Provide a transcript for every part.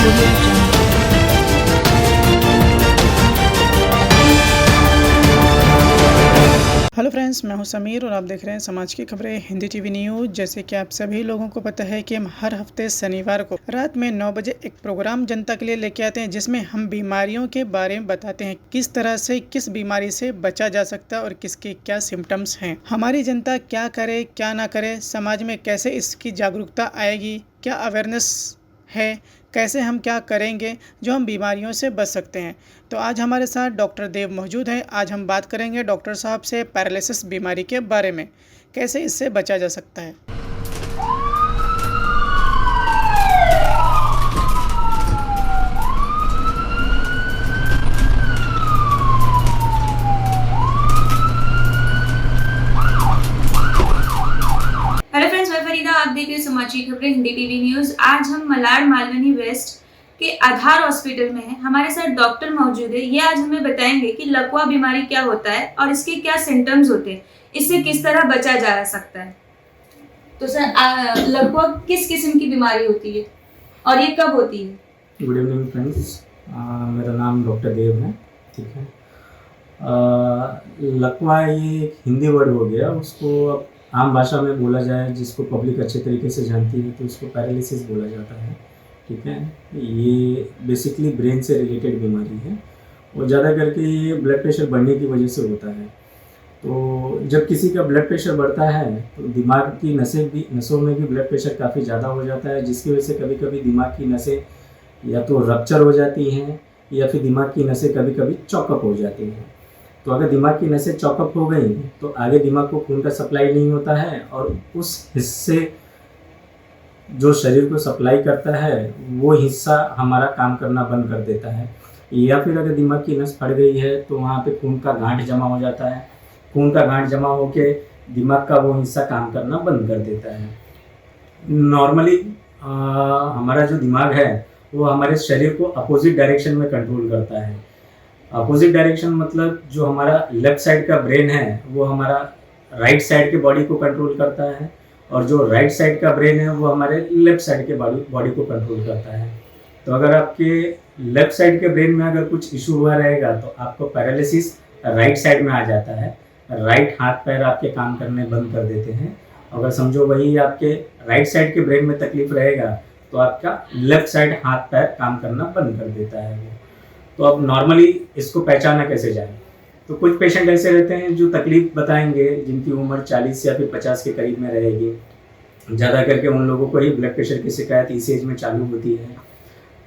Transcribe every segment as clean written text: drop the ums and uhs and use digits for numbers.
audio jungle. Hello friends, मैं हूं समीर और आप देख रहे हैं समाज की खबरें हिंदी टीवी न्यूज़। जैसे कि आप सभी लोगों को पता है कि हम हर हफ्ते शनिवार को रात में 9 बजे एक प्रोग्राम जनता के लिए लेके आते हैं, जिसमें हम बीमारियों के बारे में बताते हैं, किस तरह से किस बीमारी से बचा जा सकता है और किसके क्या सिम्टम्स हैं। हमारी जनता क्या करे क्या ना करे, समाज में कैसे इसकी जागरूकता आएगी, क्या अवेयरनेस है, कैसे हम क्या करेंगे जो हम बीमारियों से बच सकते हैं। तो आज हमारे साथ डॉक्टर देव मौजूद हैं। आज हम बात करेंगे डॉक्टर साहब से पैरालिसिस बीमारी के बारे में, कैसे इससे बचा जा सकता है। हेलो फ्रेंड्स, मैं फरीदा, आप देख रहे हैं समाज की खबरें हिंदी टीवी न्यूज़। आज हम मलाड मालवनी वेस्ट के आधार हॉस्पिटल में हैं। हमारे साथ डॉक्टर मौजूद है। ये आज हमें बताएंगे कि लकवा बीमारी क्या होता है और इसके क्या सिम्टम्स होते हैं, इससे किस तरह बचा जा सकता है। तो सर, लकवा किस किस्म की बीमारी होती है और ये कब होती है? गुड इवनिंग फ्रेंड्स, मेरा नाम डॉक्टर देव है। ठीक है, लकवा ये एक हिंदी वर्ड हो गया, उसको अब आम भाषा में बोला जाए, जिसको पब्लिक अच्छे तरीके से जानती है, तो उसको पैरालिसिस बोला जाता है। ठीक है, ये बेसिकली ब्रेन से रिलेटेड बीमारी है और ज़्यादा करके ये ब्लड प्रेशर बढ़ने की वजह से होता है। तो जब किसी का ब्लड प्रेशर बढ़ता है तो दिमाग की नसों में भी ब्लड प्रेशर काफ़ी ज़्यादा हो जाता है, जिसकी वजह से कभी कभी दिमाग की नसें या तो रप्चर हो जाती हैं या फिर दिमाग की नसें कभी कभी चॉकअप हो जाती हैं। तो अगर दिमाग की नसें चॉकअप हो गई तो आगे दिमाग को खून का सप्लाई नहीं होता है और उस हिस्से जो शरीर को सप्लाई करता है वो हिस्सा हमारा काम करना बंद कर देता है। या फिर अगर दिमाग की नस फट गई है तो वहाँ पे खून का गांठ जमा हो जाता है। खून का गांठ जमा होके दिमाग का वो हिस्सा काम करना बंद कर देता है। नॉर्मली हमारा जो दिमाग है वो हमारे शरीर को अपोजिट डायरेक्शन में कंट्रोल करता है। अपोजिट डायरेक्शन मतलब जो हमारा लेफ्ट साइड का ब्रेन है वो हमारा राइट साइड के बॉडी को कंट्रोल करता है और जो राइट साइड का ब्रेन है वो हमारे लेफ्ट साइड के बॉडी को कंट्रोल करता है। तो अगर आपके लेफ्ट साइड के ब्रेन में अगर कुछ इशू हुआ रहेगा तो आपको पैरालिसिस राइट साइड में आ जाता है। राइट हाथ पैर आपके काम करने बंद कर देते हैं। अगर समझो वही आपके राइट साइड के ब्रेन में तकलीफ रहेगा तो आपका लेफ्ट साइड हाथ पैर काम करना बंद कर देता है वो। तो अब नॉर्मली इसको पहचाना कैसे जाए, तो कुछ पेशेंट ऐसे रहते हैं जो तकलीफ बताएंगे जिनकी उम्र 40 या फिर 50 के करीब में रहेगी। ज़्यादा करके उन लोगों को ही ब्लड प्रेशर की शिकायत इस एज में चालू होती है।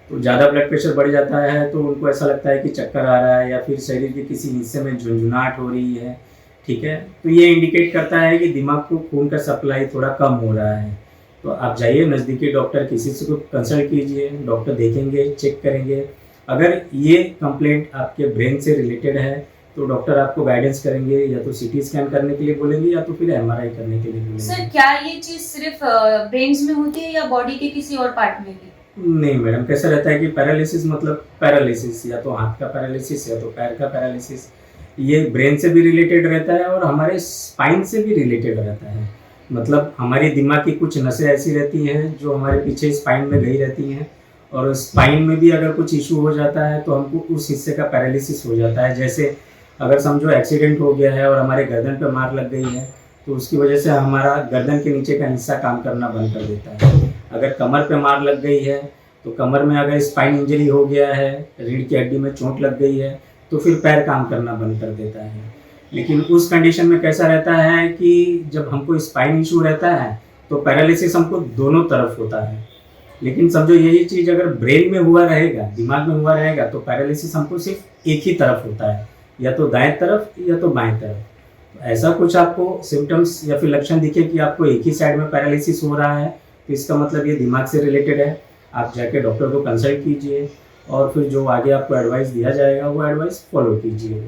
तो ज़्यादा ब्लड प्रेशर बढ़ जाता है तो उनको ऐसा लगता है कि चक्कर आ रहा है या फिर शरीर के किसी हिस्से में झुंझुनाहट हो रही है। ठीक है, तो ये इंडिकेट करता है कि दिमाग को खून का सप्लाई थोड़ा कम हो रहा है। तो आप जाइए नज़दीकी डॉक्टर किसी से को कंसल्ट कीजिए, डॉक्टर देखेंगे, चेक करेंगे। अगर ये कंप्लेंट आपके ब्रेन से रिलेटेड है तो डॉक्टर आपको गाइडेंस करेंगे, या तो सीटी स्कैन करने के लिए बोलेंगे या तो फिर एमआरआई करने के लिए बोलेंगे। सर, क्या ये चीज सिर्फ ब्रेन्स में होती है या बॉडी के किसी और पार्ट में भी? नहीं मैडम, कैसा रहता है कि पैरालिसिस मतलब पैरालिसिस या तो हाथ का पैरालिसिस या तो पैर का पैरालिसिस, ये ब्रेन से भी रिलेटेड रहता है और हमारे स्पाइन से भी रिलेटेड रहता है। मतलब हमारी दिमाग की कुछ नसें ऐसी रहती हैं जो हमारे पीछे स्पाइन में गई रहती हैं और स्पाइन में भी अगर कुछ इशू हो जाता है तो हमको उस हिस्से का पैरालिसिस हो जाता है। जैसे अगर समझो एक्सीडेंट हो गया है और हमारे गर्दन पे मार लग गई है तो उसकी वजह से हमारा गर्दन के नीचे का हिस्सा काम करना बंद कर देता है। अगर कमर पे मार लग गई है तो कमर में अगर स्पाइन इंजरी हो गया है, रीढ़ की हड्डी में चोट लग गई है तो फिर पैर काम करना बंद कर देता है। लेकिन उस कंडीशन में कैसा रहता है कि जब हमको स्पाइन इशू रहता है तो पैरालिसिस हमको दोनों तरफ होता है। लेकिन समझो यही चीज़ अगर ब्रेन में हुआ रहेगा, दिमाग में हुआ रहेगा, तो पैरालिसिस हमको सिर्फ एक ही तरफ होता है, या तो दाएं तरफ या तो बाएं तरफ। तो ऐसा कुछ आपको सिम्टम्स या फिर लक्षण दिखे कि आपको एक ही साइड में पैरालिसिस हो रहा है तो इसका मतलब ये दिमाग से रिलेटेड है। आप जाके डॉक्टर को कंसल्ट कीजिए और फिर जो आगे आपको एडवाइस दिया जाएगा वो एडवाइस फॉलो कीजिए।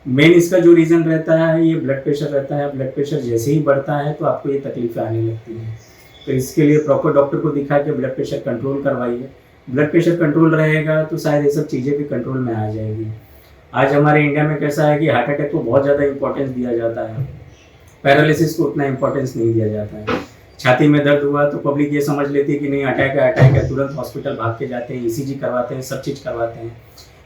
मेन इसका जो रीज़न रहता है ये ब्लड प्रेशर रहता है। ब्लड प्रेशर जैसे ही बढ़ता है तो आपको ये तकलीफें आने लगती हैं। तो इसके लिए प्रॉपर डॉक्टर को दिखा के ब्लड प्रेशर कंट्रोल करवाइए। ब्लड प्रेशर कंट्रोल रहेगा तो शायद ये सब चीज़ें भी कंट्रोल में आ जाएगी। आज हमारे इंडिया में कैसा है कि हार्ट अटैक को बहुत ज़्यादा इंपॉर्टेंस दिया जाता है, पैरालिसिस को उतना इंपॉर्टेंस नहीं दिया जाता है। छाती में दर्द हुआ तो पब्लिक ये समझ लेती है कि नहीं अटैक है, तुरंत हॉस्पिटल भाग के जाते हैं, ईसीजी करवाते हैं, सब चीज़ करवाते हैं।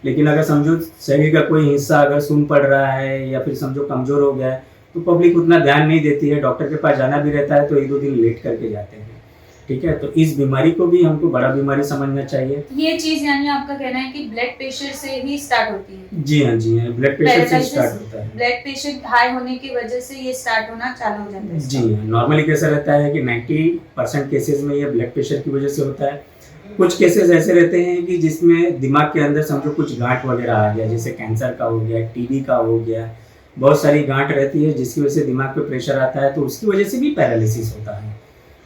लेकिन अगर समझो शरीर का कोई हिस्सा अगर सुन पड़ रहा है या फिर समझो कमज़ोर हो गया है तो पब्लिक उतना ध्यान नहीं देती है, डॉक्टर के पास जाना भी रहता है तो 1-2 दिन लेट करके जाते हैं। ठीक है, तो इस बीमारी को भी हमको बड़ा बीमारी समझना चाहिए। ये चीज यानी आपका कहना है कि ब्लड प्रेशर से ही स्टार्ट होती है? जी हाँ, ब्लड प्रेशर से स्टार्ट होता है। ब्लड प्रेशर हाई होने की वजह से ये स्टार्ट होना चालू हो जाता है? जी हाँ, नॉर्मली कैसा रहता है कि 90% केसेस में ये ब्लड प्रेशर की वजह से होता है। कुछ केसेस ऐसे रहते हैं कि जिसमें दिमाग के अंदर समझो कुछ गांठ वगैरह आ गया, जैसे कैंसर का हो गया, टीबी का हो गया, बहुत सारी गांठ रहती है जिसकी वजह से दिमाग पे प्रेशर आता है, तो उसकी वजह से भी पैरालिसिस होता है।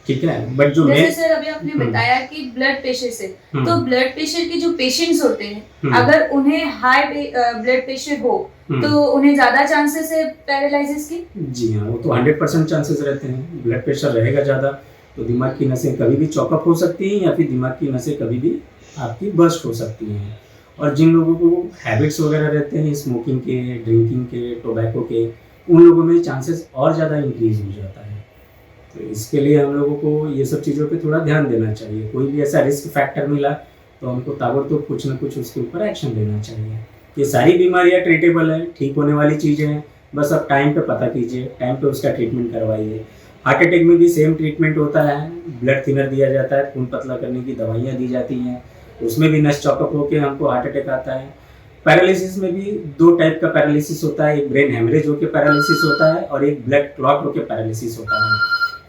ठीक है, बट जो जैसे सर अभी आपने बताया कि ब्लड प्रेशर से, तो ब्लड प्रेशर के जो पेशेंट्स होते हैं अगर उन्हें हाई ब्लड प्रेशर हो तो उन्हें ज्यादा चांसेस है पैरालिसिस की? जी हाँ, वो तो 100% चांसेस रहते हैं। ब्लड प्रेशर रहेगा ज़्यादा तो दिमाग की नसें कभी भी चॉकअप हो सकती हैं या फिर दिमाग की नसें कभी भी आपकी बर्स्ट हो सकती हैं। और जिन लोगों को हैबिट्स वगैरह रहते हैं स्मोकिंग के, ड्रिंकिंग के, टोबैको के, उन लोगों में चांसेस और ज़्यादा इंक्रीज हो जाता है। तो इसके लिए हम लोगों को ये सब चीज़ों पे थोड़ा ध्यान देना चाहिए। कोई भी ऐसा रिस्क फैक्टर मिला तो हमको ताबड़तोड़ कुछ ना कुछ उसके ऊपर एक्शन लेना चाहिए। ये सारी बीमारियाँ ट्रीटेबल है, ठीक होने वाली चीज़ें हैं, बस आप टाइम पे पता कीजिए, टाइम पे उसका ट्रीटमेंट करवाइए। हार्ट अटैक में भी सेम ट्रीटमेंट होता है, ब्लड थिनर दिया जाता है, खून पतला करने की दवाइयाँ दी जाती हैं, उसमें भी नस चॉकअप होकर हमको हार्ट अटैक आता है। पैरालिसिस में भी 2 टाइप का पैरालिसिस होता है, एक ब्रेन हेमरेज होकर पैरालिसिस होता है और एक ब्लड क्लॉट होकर पैरालिसिस होता है।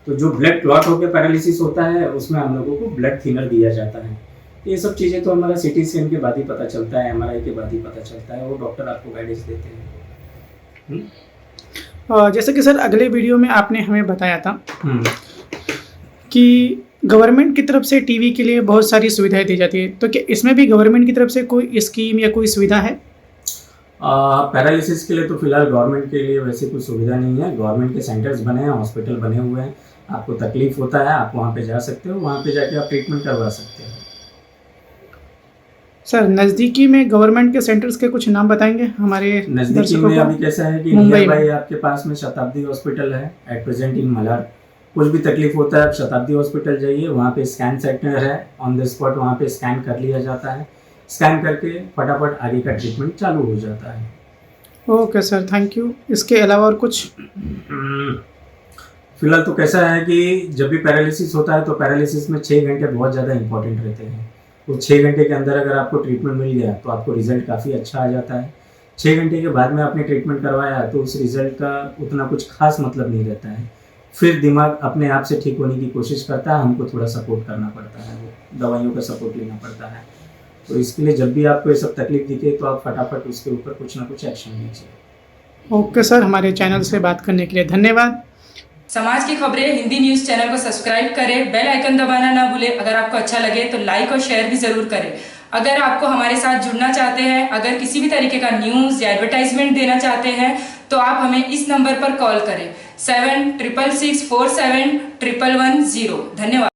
तो जो ब्लड क्लॉट होकर पैरालिसिस होता है उसमें हम लोगों को ब्लड थिनर दिया जाता है। ये सब चीज़ें तो हमारा CT स्कैन के बाद ही पता चलता है, MRI के बाद ही पता चलता है, वो डॉक्टर आपको गाइडेंस देते हैं। जैसे कि सर अगले वीडियो में आपने हमें बताया था कि गवर्नमेंट की तरफ से टीवी के लिए बहुत सारी सुविधाएं दी जाती है, तो क्या इसमें भी गवर्नमेंट की तरफ से कोई स्कीम या कोई सुविधा है? पैरालिसिस के लिए तो फिलहाल गवर्नमेंट के लिए वैसे कोई सुविधा नहीं है। गवर्नमेंट के सेंटर्स बने हैं, हॉस्पिटल बने हुए हैं, आपको तकलीफ होता है आप वहाँ पे जा सकते हो, वहाँ पे जाके आप ट्रीटमेंट करवा सकते हो। सर नज़दीकी में गवर्नमेंट के सेंटर्स के कुछ नाम बताएंगे हमारे नज़दीकी में? अभी कैसा है कि नियर बाई आपके पास में शताब्दी हॉस्पिटल है एट प्रेजेंट इन मलाड। कुछ भी तकलीफ होता है आप शताब्दी हॉस्पिटल जाइए, वहाँ पे स्कैन सेंटर है, ऑन द स्पॉट वहाँ पे स्कैन कर लिया जाता है, स्कैन करके फटाफट आगे का ट्रीटमेंट चालू हो जाता है। Okay sir, thank you. इसके अलावा और कुछ? फिलहाल तो कैसा है कि जब भी पैरालिसिस होता है तो पैरालिसिस में 6 घंटे बहुत ज़्यादा इंपॉर्टेंट रहते हैं। तो 6 घंटे के अंदर अगर आपको ट्रीटमेंट मिल गया तो आपको रिजल्ट काफ़ी अच्छा आ जाता है। 6 घंटे के बाद में आपने ट्रीटमेंट करवाया तो उस रिजल्ट का उतना कुछ खास मतलब नहीं रहता है, फिर दिमाग अपने आप से ठीक होने की कोशिश करता है, हमको थोड़ा सपोर्ट करना पड़ता है, दवाइयों का सपोर्ट लेना पड़ता है। तो इसके लिए जब भी आपको ये सब तकलीफ दिखे तो आप फटाफट उसके ऊपर कुछ ना कुछ एक्शन लीजिए। ओके सर, हमारे चैनल से बात करने के लिए धन्यवाद। समाज की खबरें हिंदी न्यूज़ चैनल को सब्सक्राइब करें, बेल आइकन दबाना ना भूलें। अगर आपको अच्छा लगे तो लाइक और शेयर भी ज़रूर करें। अगर आपको हमारे साथ जुड़ना चाहते हैं, अगर किसी भी तरीके का न्यूज़ या एडवर्टाइजमेंट देना चाहते हैं तो आप हमें इस नंबर पर कॉल करें 7666471110। धन्यवाद।